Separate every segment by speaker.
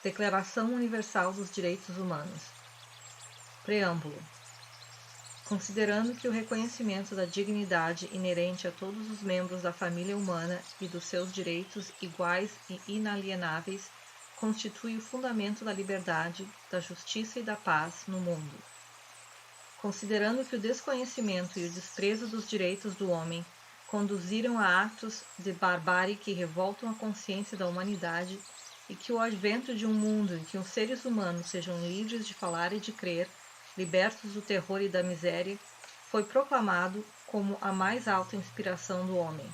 Speaker 1: Declaração Universal dos Direitos Humanos. Preâmbulo. Considerando que o reconhecimento da dignidade inerente a todos os membros da família humana e dos seus direitos iguais e inalienáveis constitui o fundamento da liberdade, da justiça e da paz no mundo. Considerando que o desconhecimento e o desprezo dos direitos do homem conduziram a atos de barbárie que revoltam a consciência da humanidade e que o advento de um mundo em que os seres humanos sejam livres de falar e de crer, libertos do terror e da miséria, foi proclamado como a mais alta inspiração do homem.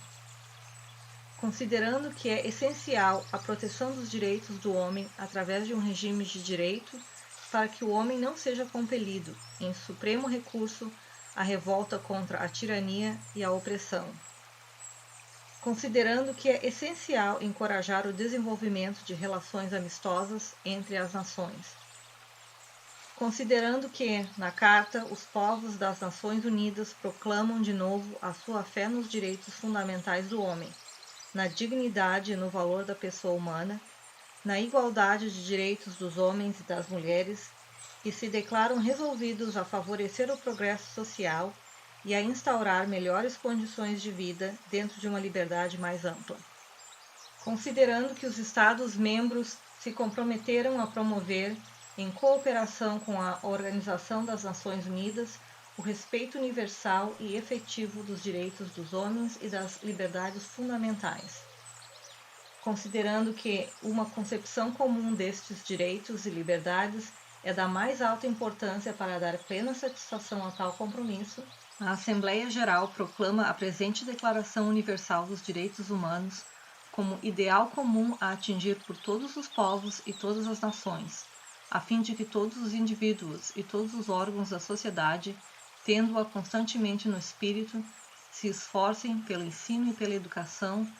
Speaker 1: Considerando que é essencial a proteção dos direitos do homem através de um regime de direito para que o homem não seja compelido, em supremo recurso, à revolta contra a tirania e a opressão. Considerando que é essencial encorajar o desenvolvimento de relações amistosas entre as nações. Considerando que, na Carta, os povos das Nações Unidas proclamam de novo a sua fé nos direitos fundamentais do homem, na dignidade e no valor da pessoa humana, na igualdade de direitos dos homens e das mulheres, e se declaram resolvidos a favorecer o progresso social e a instaurar melhores condições de vida dentro de uma liberdade mais ampla. Considerando que os Estados-membros se comprometeram a promover, em cooperação com a Organização das Nações Unidas, o respeito universal e efetivo dos direitos dos homens e das liberdades fundamentais. Considerando que uma concepção comum destes direitos e liberdades é da mais alta importância para dar plena satisfação a tal compromisso, a Assembleia Geral proclama a presente Declaração Universal dos Direitos Humanos como ideal comum a atingir por todos os povos e todas as nações, a fim de que todos os indivíduos e todos os órgãos da sociedade, tendo-a constantemente no espírito, se esforcem pelo ensino e pela educação,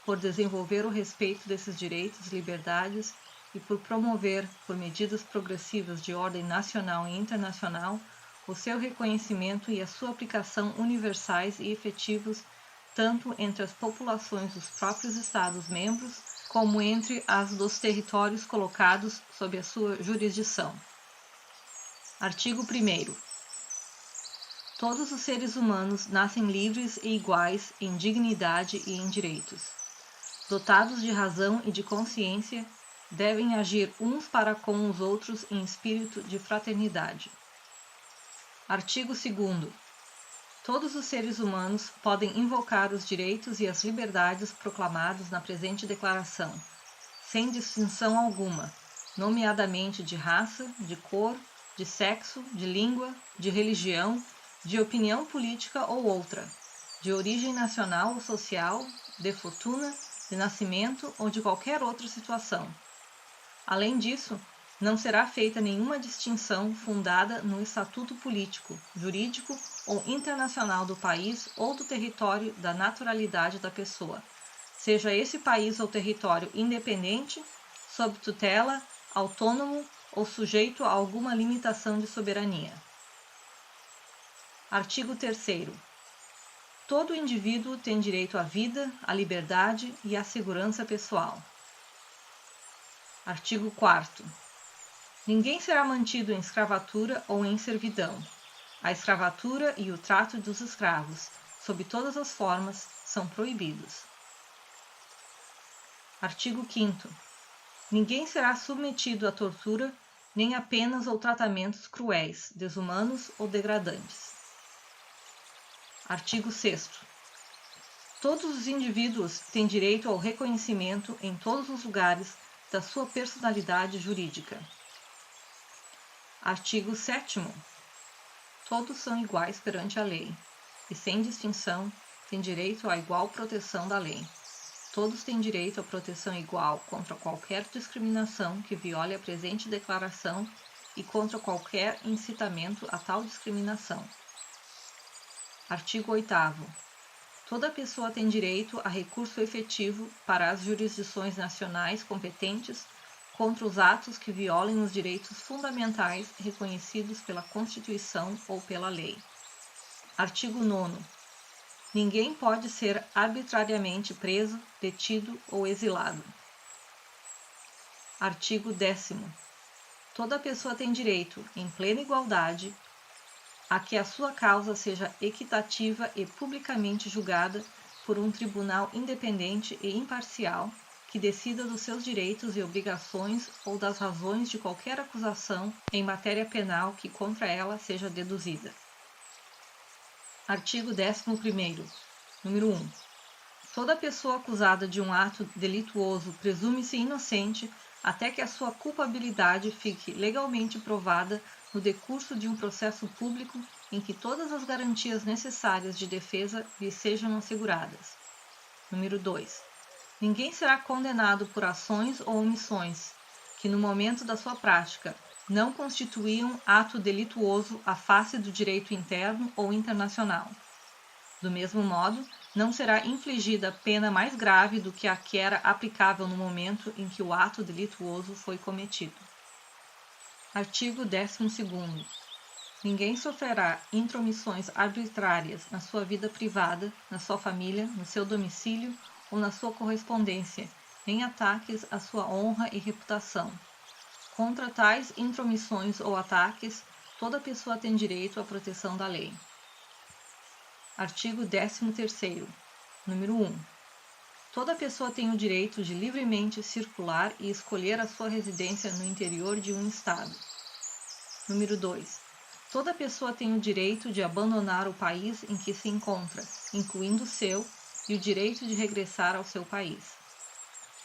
Speaker 1: por desenvolver o respeito desses direitos e liberdades e por promover, por medidas progressivas de ordem nacional e internacional, o seu reconhecimento e a sua aplicação universais e efetivos tanto entre as populações dos próprios Estados-membros, como entre as dos territórios colocados sob a sua jurisdição. Artigo 1º. Todos os seres humanos nascem livres e iguais em dignidade e em direitos. Dotados de razão e de consciência, devem agir uns para com os outros em espírito de fraternidade. Artigo 2º. Todos os seres humanos podem invocar os direitos e as liberdades proclamados na presente declaração, sem distinção alguma, nomeadamente de raça, de cor, de sexo, de língua, de religião, de opinião política ou outra, de origem nacional ou social, de fortuna, de nascimento ou de qualquer outra situação. Além disso, não será feita nenhuma distinção fundada no estatuto político, jurídico ou internacional do país ou do território da naturalidade da pessoa, seja esse país ou território independente, sob tutela, autônomo ou sujeito a alguma limitação de soberania. Artigo 3º. Todo indivíduo tem direito à vida, à liberdade e à segurança pessoal. Artigo 4º. Ninguém será mantido em escravatura ou em servidão. A escravatura e o trato dos escravos, sob todas as formas, são proibidos. Artigo 5º. Ninguém será submetido à tortura, nem a penas ou tratamentos cruéis, desumanos ou degradantes. Artigo 6º. Todos os indivíduos têm direito ao reconhecimento em todos os lugares da sua personalidade jurídica. Artigo 7º. Todos são iguais perante a lei, e sem distinção têm direito à igual proteção da lei. Todos têm direito à proteção igual contra qualquer discriminação que viole a presente declaração e contra qualquer incitamento a tal discriminação. Artigo 8º. Toda pessoa tem direito a recurso efetivo para as jurisdições nacionais competentes contra os atos que violem os direitos fundamentais reconhecidos pela Constituição ou pela lei. Artigo 9º. Ninguém pode ser arbitrariamente preso, detido ou exilado. Artigo 10º. Toda pessoa tem direito, em plena igualdade, a que a sua causa seja equitativa e publicamente julgada por um tribunal independente e imparcial, que decida dos seus direitos e obrigações ou das razões de qualquer acusação em matéria penal que contra ela seja deduzida. Artigo 11º. Número 1. Toda pessoa acusada de um ato delituoso presume-se inocente até que a sua culpabilidade fique legalmente provada no decurso de um processo público em que todas as garantias necessárias de defesa lhe sejam asseguradas. Número 2. Ninguém será condenado por ações ou omissões que, no momento da sua prática, não constituíam ato delituoso à face do direito interno ou internacional. Do mesmo modo, não será infligida pena mais grave do que a que era aplicável no momento em que o ato delituoso foi cometido. Artigo 12º. Ninguém sofrerá intromissões arbitrárias na sua vida privada, na sua família, no seu domicílio ou na sua correspondência, nem ataques à sua honra e reputação. Contra tais intromissões ou ataques, toda pessoa tem direito à proteção da lei. Artigo 13º. Número 1. Toda pessoa tem o direito de livremente circular e escolher a sua residência no interior de um estado. Número 2. Toda pessoa tem o direito de abandonar o país em que se encontra, incluindo o seu, e o direito de regressar ao seu país.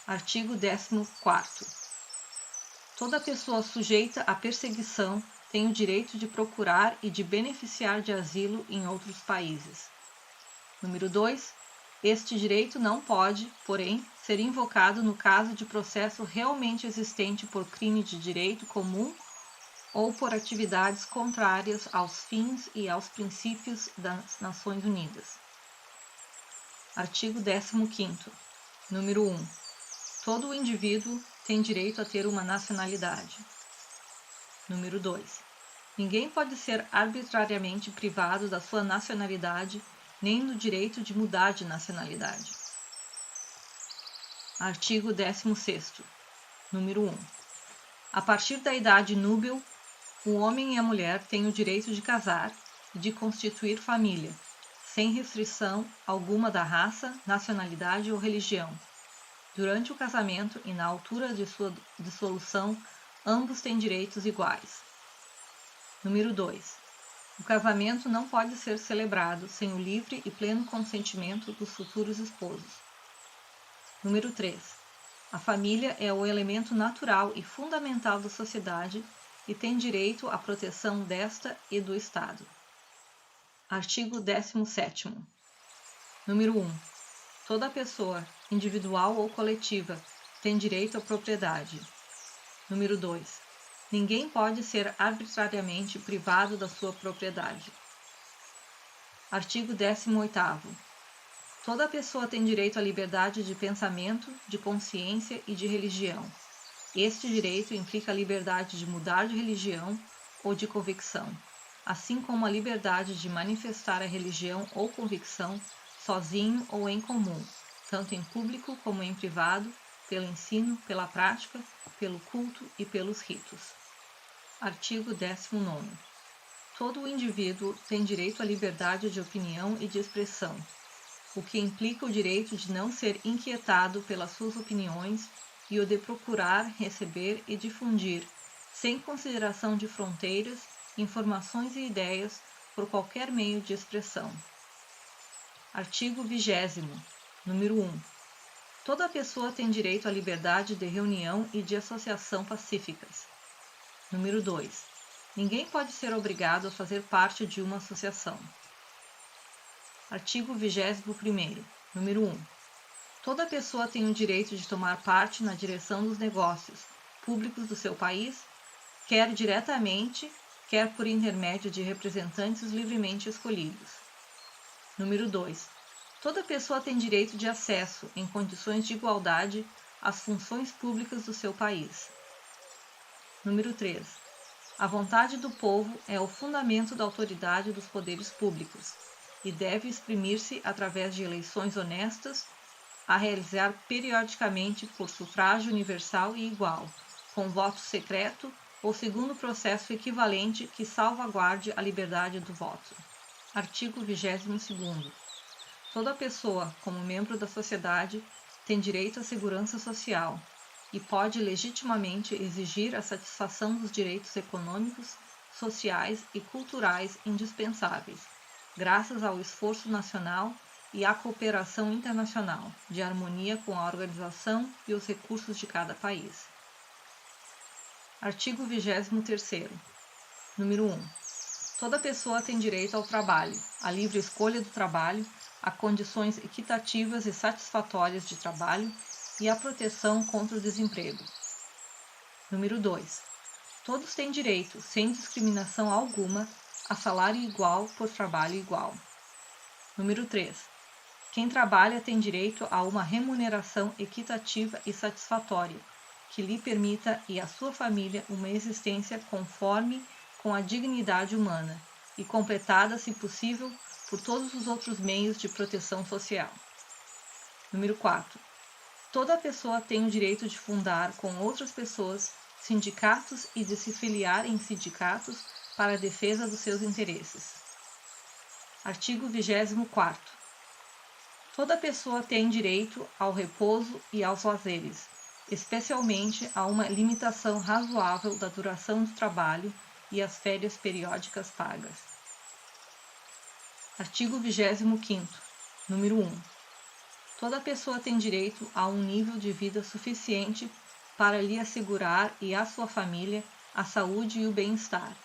Speaker 1: Artigo 14º. Toda pessoa sujeita à perseguição tem o direito de procurar e de beneficiar de asilo em outros países. Número 2. Este direito não pode, porém, ser invocado no caso de processo realmente existente por crime de direito comum ou por atividades contrárias aos fins e aos princípios das Nações Unidas. Artigo 15º. Número 1. Todo indivíduo tem direito a ter uma nacionalidade. Número 2. Ninguém pode ser arbitrariamente privado da sua nacionalidade, nem do direito de mudar de nacionalidade. Artigo 16º. Número 1. A partir da idade núbil, o homem e a mulher têm o direito de casar e de constituir família, sem restrição alguma da raça, nacionalidade ou religião. Durante o casamento e na altura de sua dissolução, ambos têm direitos iguais. Número 2. O casamento não pode ser celebrado sem o livre e pleno consentimento dos futuros esposos. Número 3. A família é o elemento natural e fundamental da sociedade e tem direito à proteção desta e do Estado. Artigo 17º. Número 1. Toda pessoa, individual ou coletiva, tem direito à propriedade. Número 2. Ninguém pode ser arbitrariamente privado da sua propriedade. Artigo 18º. Toda pessoa tem direito à liberdade de pensamento, de consciência e de religião. Este direito implica a liberdade de mudar de religião ou de convicção, assim como a liberdade de manifestar a religião ou convicção sozinho ou em comum, tanto em público como em privado, pelo ensino, pela prática, pelo culto e pelos ritos. Artigo 19º. Todo indivíduo tem direito à liberdade de opinião e de expressão, o que implica o direito de não ser inquietado pelas suas opiniões e o de procurar, receber e difundir, sem consideração de fronteiras, informações e ideias por qualquer meio de expressão. Artigo 20º. Número 1. Toda pessoa tem direito à liberdade de reunião e de associação pacíficas. Número 2. Ninguém pode ser obrigado a fazer parte de uma associação. Artigo 21º. Número 1. Toda pessoa tem o direito de tomar parte na direção dos negócios públicos do seu país, quer diretamente, quer por intermédio de representantes livremente escolhidos. Número 2. Toda pessoa tem direito de acesso, em condições de igualdade, às funções públicas do seu país. Número 3. A vontade do povo é o fundamento da autoridade dos poderes públicos e deve exprimir-se através de eleições honestas, a realizar periodicamente por sufrágio universal e igual, com voto secreto ou segundo processo equivalente que salvaguarde a liberdade do voto. Artigo 22º. Toda pessoa, como membro da sociedade, tem direito à segurança social e pode legitimamente exigir a satisfação dos direitos econômicos, sociais e culturais indispensáveis, graças ao esforço nacional e à cooperação internacional, de harmonia com a organização e os recursos de cada país. Artigo 23º. Número 1. Toda pessoa tem direito ao trabalho, à livre escolha do trabalho, a condições equitativas e satisfatórias de trabalho e à proteção contra o desemprego. Número 2. Todos têm direito, sem discriminação alguma, a salário igual por trabalho igual. Número 3. Quem trabalha tem direito a uma remuneração equitativa e satisfatória, que lhe permita e à sua família uma existência conforme com a dignidade humana e completada, se possível, por todos os outros meios de proteção social. Número 4. Toda pessoa tem o direito de fundar com outras pessoas sindicatos e de se filiar em sindicatos para a defesa dos seus interesses. Artigo 24º. Toda pessoa tem direito ao repouso e aos lazeres, especialmente a uma limitação razoável da duração do trabalho e às férias periódicas pagas. Artigo 25º. Número 1. Toda pessoa tem direito a um nível de vida suficiente para lhe assegurar e à sua família a saúde e o bem-estar,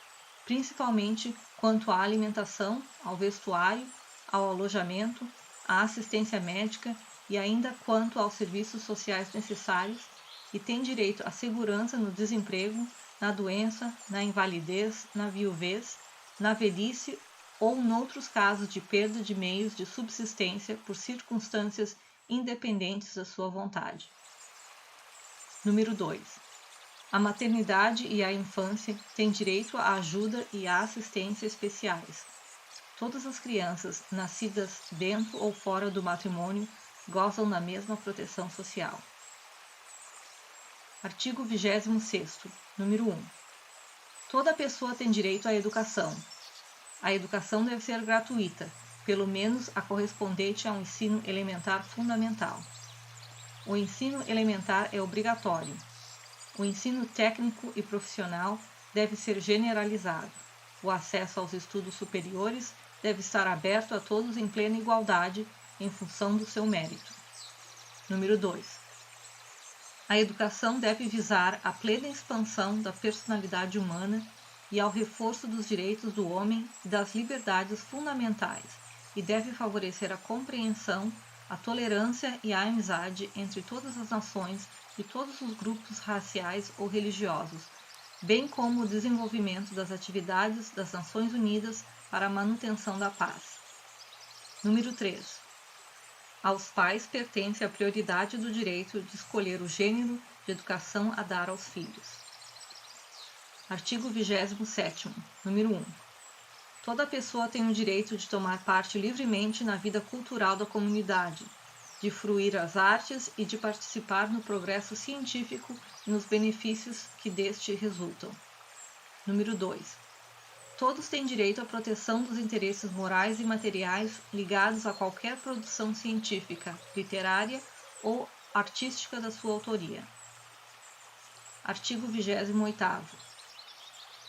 Speaker 1: principalmente quanto à alimentação, ao vestuário, ao alojamento, à assistência médica e ainda quanto aos serviços sociais necessários, e tem direito à segurança no desemprego, na doença, na invalidez, na viuvez, na velhice ou noutros casos de perda de meios de subsistência por circunstâncias independentes da sua vontade. Número 2. A maternidade e a infância têm direito à ajuda e à assistência especiais. Todas as crianças nascidas dentro ou fora do matrimônio gozam da mesma proteção social. Artigo 26º. Número 1. Toda pessoa tem direito à educação. A educação deve ser gratuita, pelo menos a correspondente ao ensino elementar fundamental. O ensino elementar é obrigatório. O ensino técnico e profissional deve ser generalizado. O acesso aos estudos superiores deve estar aberto a todos em plena igualdade, em função do seu mérito. Número 2. A educação deve visar a plena expansão da personalidade humana e ao reforço dos direitos do homem e das liberdades fundamentais, e deve favorecer a compreensão, a tolerância e a amizade entre todas as nações e todos os grupos raciais ou religiosos, bem como o desenvolvimento das atividades das Nações Unidas para a manutenção da paz. Número 3. Aos pais pertence a prioridade do direito de escolher o gênero de educação a dar aos filhos. Artigo 27º. Número 1. Toda pessoa tem o direito de tomar parte livremente na vida cultural da comunidade, de fruir as artes e de participar no progresso científico e nos benefícios que deste resultam. Número 2. Todos têm direito à proteção dos interesses morais e materiais ligados a qualquer produção científica, literária ou artística da sua autoria. Artigo 28º.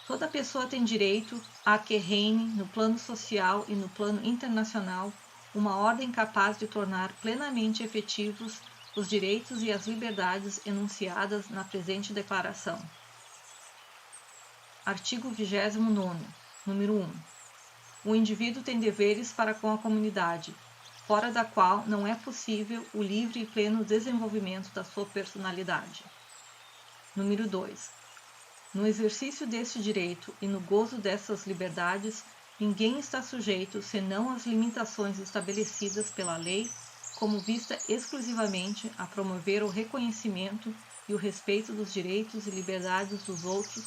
Speaker 1: Toda pessoa tem direito a que reine, no plano social e no plano internacional, uma ordem capaz de tornar plenamente efetivos os direitos e as liberdades enunciadas na presente declaração. Artigo 29º. Número 1. O indivíduo tem deveres para com a comunidade, fora da qual não é possível o livre e pleno desenvolvimento da sua personalidade. Número 2. No exercício deste direito e no gozo dessas liberdades, ninguém está sujeito senão às limitações estabelecidas pela lei, como vista exclusivamente a promover o reconhecimento e o respeito dos direitos e liberdades dos outros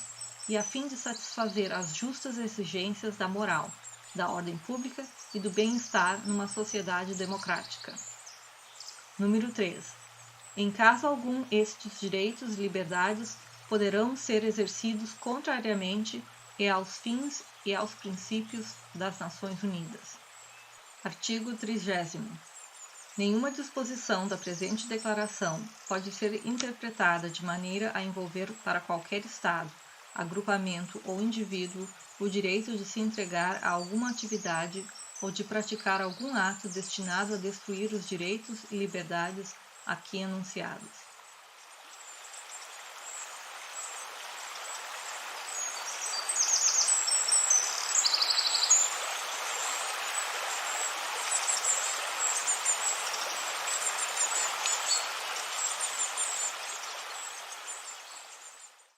Speaker 1: e a fim de satisfazer as justas exigências da moral, da ordem pública e do bem-estar numa sociedade democrática. Número 3. Em caso algum, estes direitos e liberdades poderão ser exercidos contrariamente e aos fins e aos princípios das Nações Unidas. Artigo 30º. Nenhuma disposição da presente declaração pode ser interpretada de maneira a envolver para qualquer Estado, agrupamento ou indivíduo o direito de se entregar a alguma atividade ou de praticar algum ato destinado a destruir os direitos e liberdades aqui enunciados.